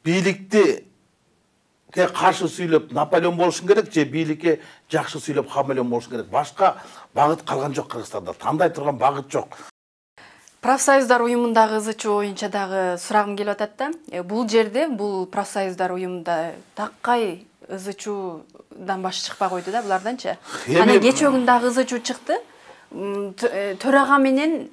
бийликти каршы сүйлөп Наполеон болушун керек же бийликке жакшы сүйлөп хамелеон болушун керек. Башка багыт калган жок Кыргызстанда. Тандай турган багыт жок. Профсоюздар уюмундагы ызычуу боюнча дагы сурагым келип атат да. Бул жерде, бул профсоюздар уюмунда такай ызычуудан баш чыкпай койду да буларданчы. Анан кечөгүн дагы ызычуу чыкты. Төрага менен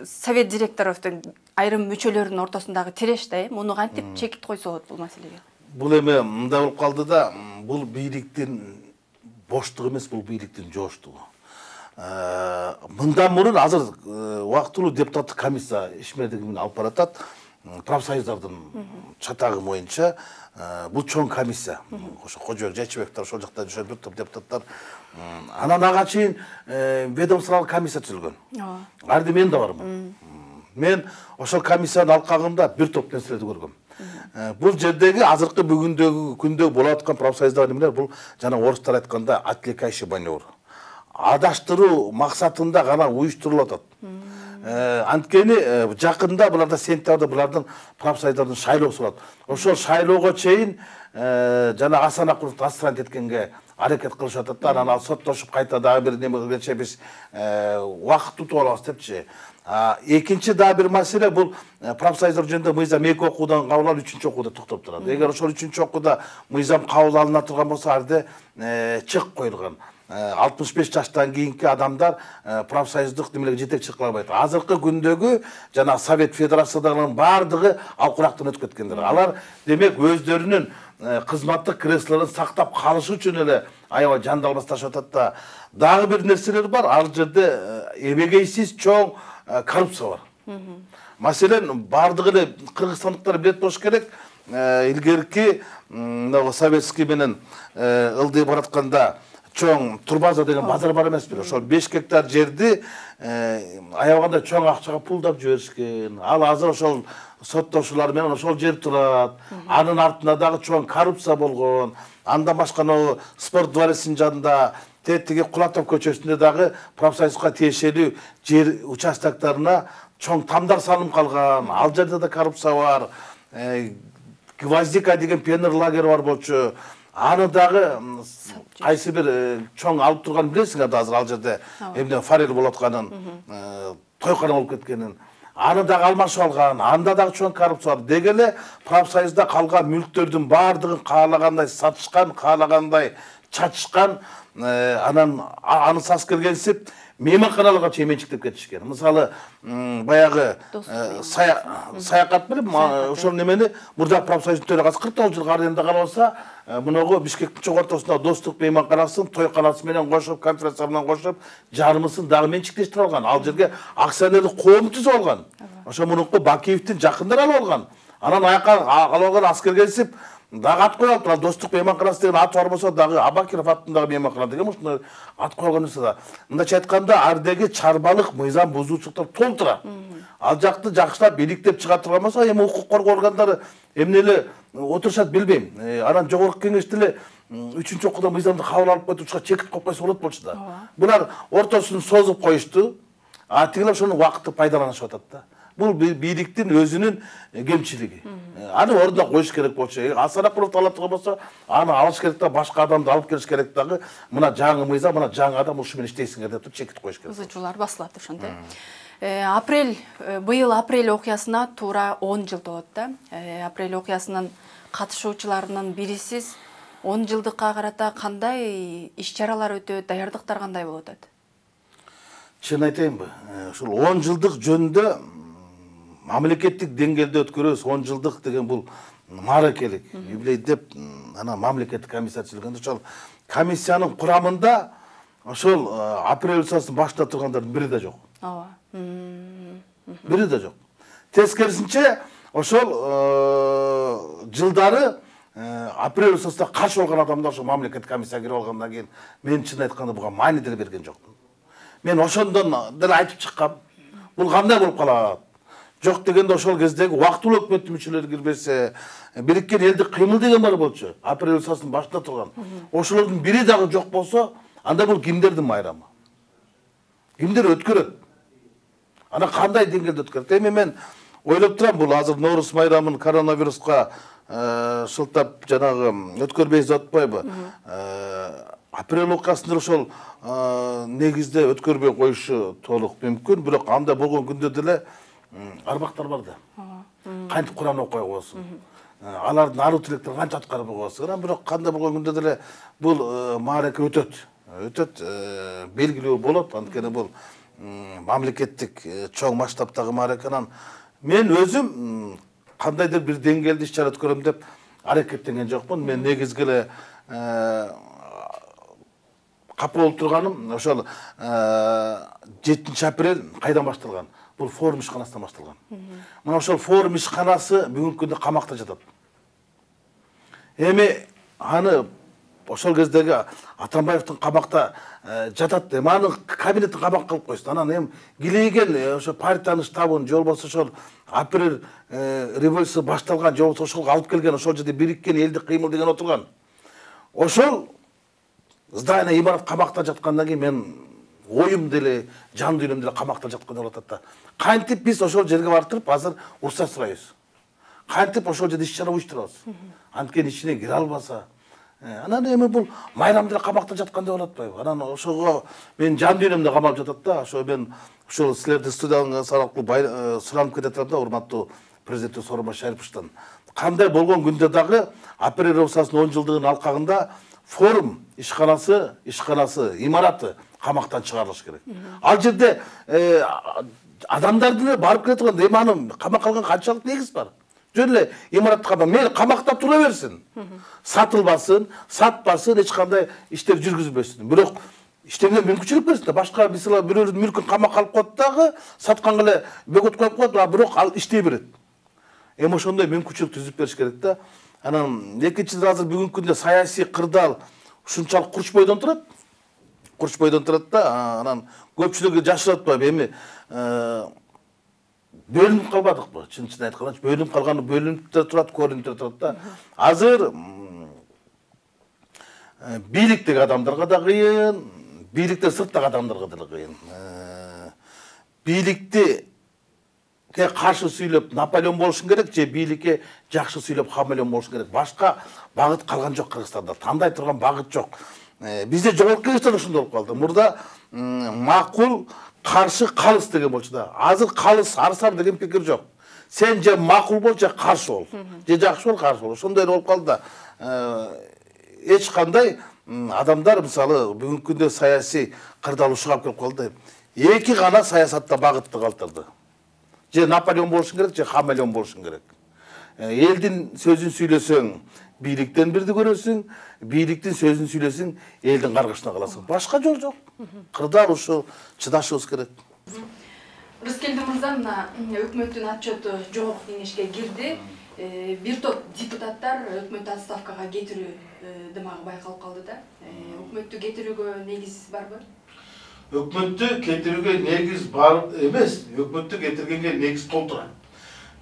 совет директоровдун айрым мүчөлөрүнүн ортосундагы тиреш да, муну кантип чекит койсо болот бул маселеге? Бул эме мындай болуп калды да, бул бийликтин боштугу эмес, бул бийликтин жооштугу. Мындан мурун азыр убактылуу депутаттык комиссия ишмердигин алып баратат. Профсоюздардын чатагы боюнча бул чоң комиссия. Ошо Кожобек Жайчыбектер ошол жакта жүрөт, бир топ депутаттар. Анан ага чейин ведомстволук комиссия түзүлгөн. Арды мен да бармын. Мен ошол комиссиянын алкагында бир топ нерселерди көргөм. Бул жердеги азыркы бүгүндөгү күндө болуп аткан профсоюздар эмелер бул жана орустар айтканда отвлекающий маневр. Адаштыруу максатында гана уюштурулуп атат. Анткени жакында буларда сентябрда булардын профсоюздардын шайлоосу болот. Ошол шайлоого чейин жана Асан Акуровду отстранить эткенге аракет кылышып атат да, анан ал соттошуп кайта дагы бир неме кылгача биз убакыт утуп алабыз депчи. Экинчи дагы бир маселе бул профсоюздар жөнүндө мыйзам 2 окуудан кабыл алып 3-чү окууда токтоп турат. Эгер ошол 3-чү окууда мыйзам кабыл алына турган болсо, арде чек коюлган. 65 жаштан кийинки адамдар профсоюздук немелерге жетекчи кыла албайт. Азыркы күндөгү жана Совет Федерациядагылардын баардыгы ал курактан өтүп кеткендер. Алар демек өздөрүнүн кызматтык креслолорун сактап калыш үчүн эле аябай жандалбасташып атат да. Дагы бир нерселер бар. Ал жерде эбегейсиз чоң коррупция бар. Маселен, баардыгы эле кыргызстандыктар билет болуш керек. Илгерки советский менен ылдый баратканда чоң Турбаза деген базар бар эмеспи? Ошол 5 гектар жерди аябаганда чоң акчага пулдап жиберишкен. Ал азыр ошол соттошуулар менен ошол жер турат. Анын артында дагы чоң коррупция болгон. Андан башка спорт дворецинин жанында, тетиги Кулатов көчөсүндө дагы профсоюзга тиешелүү жер участоктарына чоң тамдар салынып калган. Ал жерде да коррупция бар. Гвоздика деген пионер лагерь бар болчу. Аны дагы кайсы бир чоң алып турган билесиң азыр ал жерде эмне форель болуп атканын, тойкана болуп кеткенин. Аны дагы алмашып алган. Анда дагы чоң коррупция бар. Деги эле профсоюзда калган мүлктөрдүн баардыгын каалагандай сатышкан, каалагандай чачышкан, анан анысы аскергенсип мейманканаларга чейин менчиктеп кетишкен. Мисалы, баягы саякат билем, ошол немени мурда профсоюздун төрагасы 49 жыл аренда калса, муногу Бишкектин чоң ортосунда достук мейманканасын, тойканасы менен кошуп, конференция менен кошуп, жарымысын дагы менчиктештирип алган. Ал жерге акционерлик коом түзүп алган. Ошо мунуку Бакиевдин жакындары алып алган. Анан аяка алып алган аскергенсип дагы ат коюп алыптыр. Достук мейманканасы деген ат бар болсо дагы Абакиров аттындагы мейманкана деген ушундай ат койгон нерсе да. Мындайча айтканда, ардеги чарбалык мыйзам бузуучулуктар толтура. Ал жакты жакшылап бийликтеп чыга турган болсо, эми укук коргоо органдары эмне эле отурушат билбейм. Анан жогорку кеңеште эле 3-чү окууда мыйзамды кабыл алып коюучуга чекит коюп койсо болот болчу да. Булар ортосун созуп коюшту. Тигилер ошону убакытты пайдаланышып атат да. Бул бийликтин өзүнүн кемчилиги. Аны ордуна коюш керек болчу. Асан Акуров талап турган болсо, аны алыш керек да, башка адамды алып келиш керек дагы. Мына жаңы мыйзам, мына жаңы адам ушу менен иштейсиңер деп чекит коюш керек. Ызычуулар басылат ошондой. Быйыл апрель окуясына туура 10 жыл толот да. Апрель окуясынын катышуучуларынын бирисиз 10 жылдыкка карата кандай иш-чаралар өтөт, даярдыктар кандай болуп атат? Чын айтайынбы? Ушул 10 жылдык жөнүндө мамлекеттик деңгээлде өткөрөбүз. 10 жылдык деген бул мааракелик юбилей деп ана мамлекеттик комиссия түзүлгөндө ошол комиссиянын курамында ошол апрель укуясынын башында тургандардын бири да жок. Ооба. Бири да жок. Тескерисинче ошол жылдары апрель укуясына каршы болгон адамдар ошол мамлекеттик комиссияга кирип алгандан кийин мен чын айтканда буга маани деле берген жокмун. Мен ошондон деле айтып чыккам. Бул кандай болуп калат? Жок дегенде ошол кездеги убактылуу өкмөттүн мүчөлөрү кирбесе, бириккен элдик кыймыл деген бар болчу. Апрель укуясынын башында турган. Ошолордун бири дагы жок болсо, анда бул кимдердин майрамы? Кимдер өткөрөт? Ана кандай деңгээлде өткөрөт? Эми мен ойлоп турам, бул азыр Ноорус майрамын коронавируска шылтап жанагы өткөрбөй жатпайбы? Апрель окасында ошол негизде өткөрбөй коюшу толук мүмкүн, бирок анда болгон күндө деле арбактар бар да. Кантип Куран окуй коесуң. Алардын аруу тилектери канча аткарып коесуң. Бирок кандай болгон күндө деле бул маареке өтөт, белгилүү болот. Анткени бул мамлекеттик чоң масштабтагы маарекенан мен өзүм кандайдыр бир деңгээлде иш-чара өткөрөм деп аракеттенген жокмун. Мен негизги эле капа болуп турганым ошол 7 апрель кайдан башталган? Бул форум ишканасынан башталган. Мына ошол форум ишканасы бүгүнкү күндө камакта жатат. Эми аны ошол кездеги Атамбаевдин камакта жатат деп, анын кабинетин камакка алып койсун. Анан эми килейген ошо партиянын штабын, же болбосо ошол апрель революция башталган, же болбосо ошол алып келген, ошол жерде бириккен элди кыймыл деген отурган. Ошол здание имарат камакта жаткандан кийин мен оюм деле, жан дүйнөм деле камакта жаткан болуп атат да. Кантип биз ошол жерге барып азыр уруксат сурайбыз? Кантип ошол жерде иш-чара уюштурабыз? Анткени ичине кире албаса, анан эми бул майрам деле камакта жаткандай болуп атпайбы? Анан ошого мен жан дүйнөмдө камалып жатат да. Ошо мен ушул силерди студияларыңыз аркылуу суранып кете турам да, урматтуу президент Сооронбай Шариповичтен. Кандай болгон күндө дагы апрель революциясынын 10 жылдыгынын алкагында форум ишканасы, имараты камактан чыгарылыш керек. Ал жерде адамдар деле барып келе турган, эми аны камакка алган канчалык негиз бар? Жөн эле имаратты мен камакта тура берсин. Сатылбасын, сатпасын, эч кандай иштер жүргүзбөсүн. Бирок иштемден мүмкүнчүлүк берсин да. Башка мисалы бирөөнүн мүлкүн камакка алып коет дагы, сатканга эле бөгөт коюп коет, бирок ал иштей берет. Эми ошондой мүмкүнчүлүк түзүп бериш керек да. Анан экинчиден азыр бүгүнкү күндө саясий кырдаал ушунчалык курчбойдон турат. Курчбойдон турат да. Анан көпчүлүгү жашырып атпайбы. Эми бөлүнүп калбадыкпы? Чын айтканда бөлүнүп калганы бөлүнүп турат, көрүнүп турат да. Азыр бийликтеги адамдарга да кыйын, бийликтен сырттагы адамдарга да кыйын. Бийликти каршы сүйлөп Наполеон болушун керек, же бийликке жакшы сүйлөп хамелеон болушун керек. Башка багыт калган жок Кыргызстанда. Тандай турган багыт жок. Бизде жогорку кеңеште ошондой болуп калды. Мурда макул, каршы, калыс деген болчу да. Азыр калыс, арсар деген пикир жок. Сен же макул бол, же каршы бол. Же жакшы бол, каршы бол. Ошондой болуп калды да. Эч кандай адамдар мисалы бүгүнкү күндө саясий кырдаал ушугап келип калды. Эки гана саясатта багытты калтырды. Же Наполеон болушун керек, же хамелеон болушун керек. Элдин сөзүн сүйлөсөң, бийликтен бирди көрөсүң, бийликтин сөзүн сүйлөсөң, элдин каргышына каласың. Башка жол жок. Кырдаал ушу чыдашыбыз керек. Рыскелди мырза, мына өкмөттүн отчету жогорку кеңешке кирди. Бир топ депутаттар өкмөттү отставкага кетирүү дымагы байкалып калды да. Өкмөттү кетирүүгө негиз барбы? Өкмөттү кетирүүгө негиз бар эмес, өкмөттү кетиргенге негиз толтура.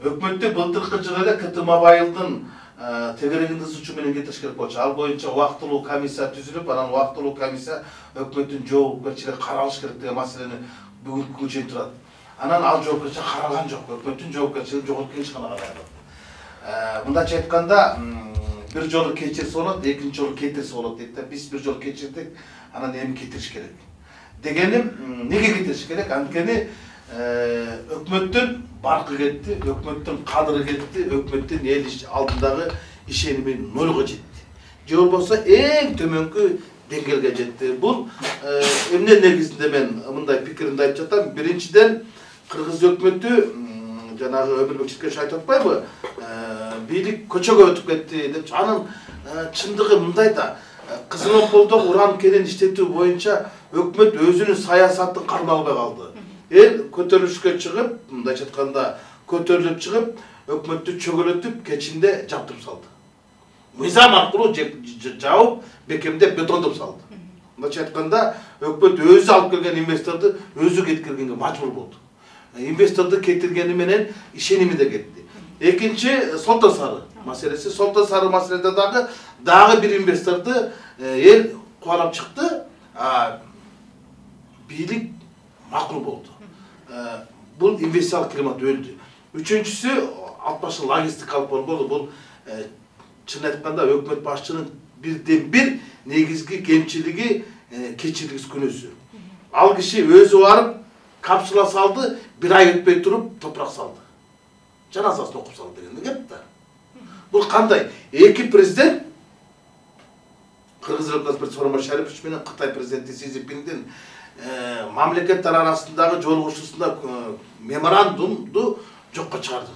Өкмөттү былтыркы жылы эле КТ-Мобайлдын тегерегинди сучу менен кетириш керек болчу. Ал боюнча убактылуу комиссия түзүлүп, анан убактылуу комиссия өкмөттүн жоопкерчилиги каралыш керек деген маселени бүгүнкү күнгө чейин турат. Анан ал жоопкерчилик каралган жок. Өкмөттүн жоопкерчилиги жогорку кеңеш гана карайлат. Мындайча айтканда, бир жолу кечирсе болот, экинчи жолу кетирсе болот дейт да. Биз бир жолу кечирдик, анан эми кетириш керек. Дегеним, неге кетириш керек? Анткени өкмөттүн баркы кетти, өкмөттүн кадыры кетти, өкмөттүн эл алдындагы ишеними нолго жетти. Же болбосо эң төмөнкү деңгээлге жетти. Бул эмне негизинде мен мындай пикиримди айтып жатам. Биринчиден, кыргыз өкмөтү жанагы Өмүрбек Чиркешев айтып атпайбы? Бийлик көчөгө өтүп кетти деп. Анын чындыгы мындай да. Кызылополдо уран кенен иштетүү боюнча өкмөт өзүнүн саясатын кармай албай калды. Эл көтөрүлүшкө чыгып, мындайча айтканда, көтөрүлүп чыгып, өкмөттү чөгөлөтүп, кечинде жаптырып салды. Мыйзам аркылуу жабып, бекемдеп, бетондоп салды. Мындайча айтканда, өкмөт өзү алып келген инвесторду өзү кетиргенге мажбур болду. Инвесторду кетиргени менен ишеними да кетти. Экинчи, Солтон Сары маселеси. Солтон Сары маселеде дагы бир инвесторду эл кубанып чыкты, бийлик макул болду. Бул инвестициялык климат өлдү. Үчүнчүсү, 60 логистикалык болду. Бул чын айтканда өкмөт башчынын бирден бир негизги кемчилиги кечиргис күнөөсү. Ал киши өзү барып капсула салды, bir ай өтпөй туруп топурак салды. Жаназасын окуп салды деген кеп да. Бул кандай? Эки президент Кыргыз Республикасы Сооронбай Шарипович менен Кытай президенти Си Цзиньпиндин мамлекеттер арасындагы жолугушуусунда меморандумду жокко чыгарды.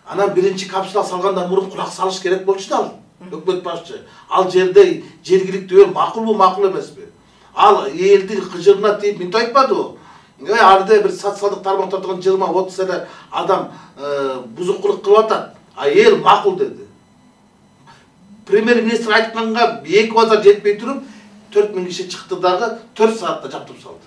Анан биринчи капсула салгандан мурун кулак салыш керек болчу да ал. Өкмөт башчы. Ал жерде жергиликтүү эл макулбу, макул эмеспи? Ал элдин кыжырына тийип мынтип айтпадыбы? Арда бир социалдык тармактардан 20-30 эле адам бузукулук кылып атат. А эл макул деди. Премьер-министр айтканга 2 базар жетпей туруп 4000 киши чыкты дагы 4 саатта жаптып салды.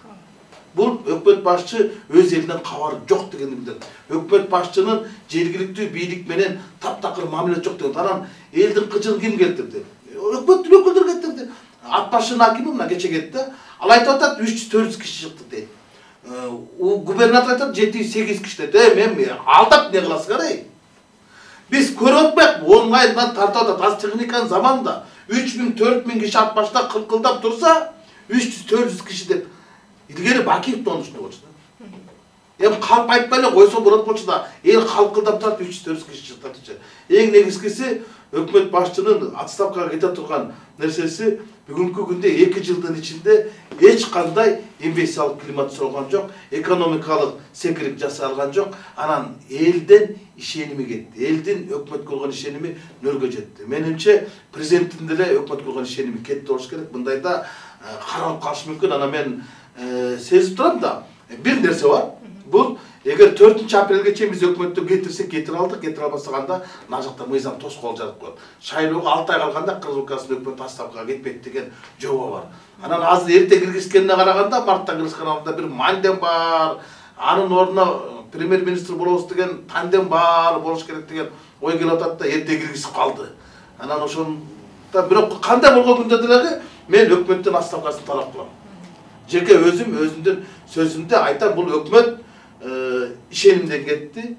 Бул өкмөт башчы өз элинен кабары жок дегенден. Өкмөт башчынын жергиликтүү бийлик менен таптакыр мамиле жок деген. Анан элдин кыжырын ким келтирди? Өкмөттүн өкүлдөрү келтирди. Ат башынын акими мына кече кетти. Ал айтып атат 300-400 киши чыкты дейт. Губернатор айтат 700-800 киши дейт. Мен алдап не кыласыңар эй? Biz көріп отпайық, оның айынан тартады, тас техниканың заманында 3000-4000 киши ат башта қылқылдап тұрса, 300-400 киши деп. Илгері Бакиевтің оның үстіне болшы. Ем қалып айтпайлы, қойса бұрат болшы да, ел қалқылдап тұрады 300-400 киши шықтады. Ең негізгісі, өкмөт башчынын отставкаға кете тұрған нәрсесі, бүгінгі күнде 2 жылдың içinde eç қандай инвестициялық климат sorulgan жоқ, экономикалық секірік жасалған жоқ, анан елден ишеними кетти. Элдин өкмөткө болгон ишеними нөлгө жетти. Менимче президенттин деле өкмөткө болгон ишеними кетти болуш керек. Мындайда каралып калышы мүмкүн. Ана мен сезип турам да, бир нерсе бар. Бул эгер 4-апрелге чейин биз өкмөттү кетирсек, кетире алдык, кетире албасак анда мына жакта мыйзам тоскоол жарып коет. Шайлоого 6 ай калганда Кыргыз Республикасынын өкмөт отставкага кетпейт деген жоба бар. Анан азыр эрте киргизгенине караганда, мартта киргизген алдында бир мандем бар. Анын ордуна премьер-министр болобуз деген тандем бар болуш керек деген ой келип атат да, эрте киргизип калды. Анан ошондо бирок кандай болгон күндө деле мен өкмөттүн отставкасын талап кылам. Жеке өзүмдүн сөзүмдө айтам, бул өкмөт ишенимден кетти.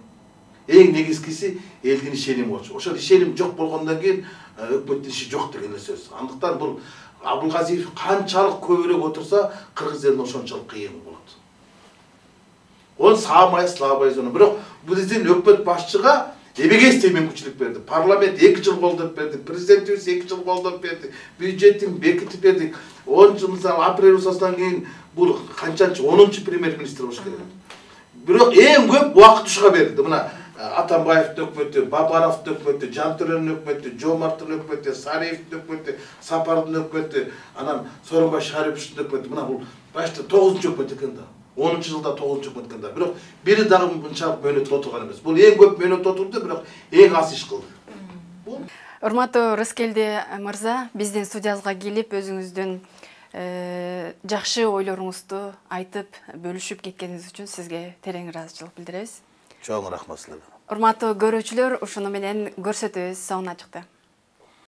Эң негизгиси элдин ишеними болчу. Ошол ишеним жок болгондон кийин өкмөттүн иши жок деген сөз. Андыктан бул Абылгазиев канчалык көбүрөөк отурса, кыргыз элине ошончолук кыйын болот. Он саамай слабай зона. Бирок биздин өкмөт башчыга эбегестей мүмкүнчүлүк берди. Парламент 2 жыл колдоп берди, президентибиз 2 жыл колдоп берди, бюджеттин бекитип бердик. 10 жыл мисалы апрель усасынан кийин бул канчанчы 10-чу премьер-министр болуш керек. Бирок эң көп убакыт ушуга берилди. Мына Атамбаевдин өкмөтү, Бабаровдун өкмөтү, Жантөрөнүн өкмөтү, Жомарттын өкмөтү, Сариевдин өкмөтү, Сапардын өкмөтү, анан Сооронбай Шариповичтин өкмөтү. Мына бул башта 9-чу өкмөт экен да. 10-чу жылда 9-чу өкмөт экен да. Бирок бири дагы мынчалык мөөнөт отурган эмес. Бул эң көп мөөнөт отурду, бирок эң аз иш кылды. Урматтуу Рыскелди мырза, биздин студиябызга келип өзүңүздүн жакшы ойлоруңузду айтып, бөлүшүп кеткениңиз үчүн сизге терең ыраазычылык билдиребиз. Чоң рахмат силерге. Урматтуу көрүүчүлөр, ушуну менен көрсөтүүбүз соңуна чыкты.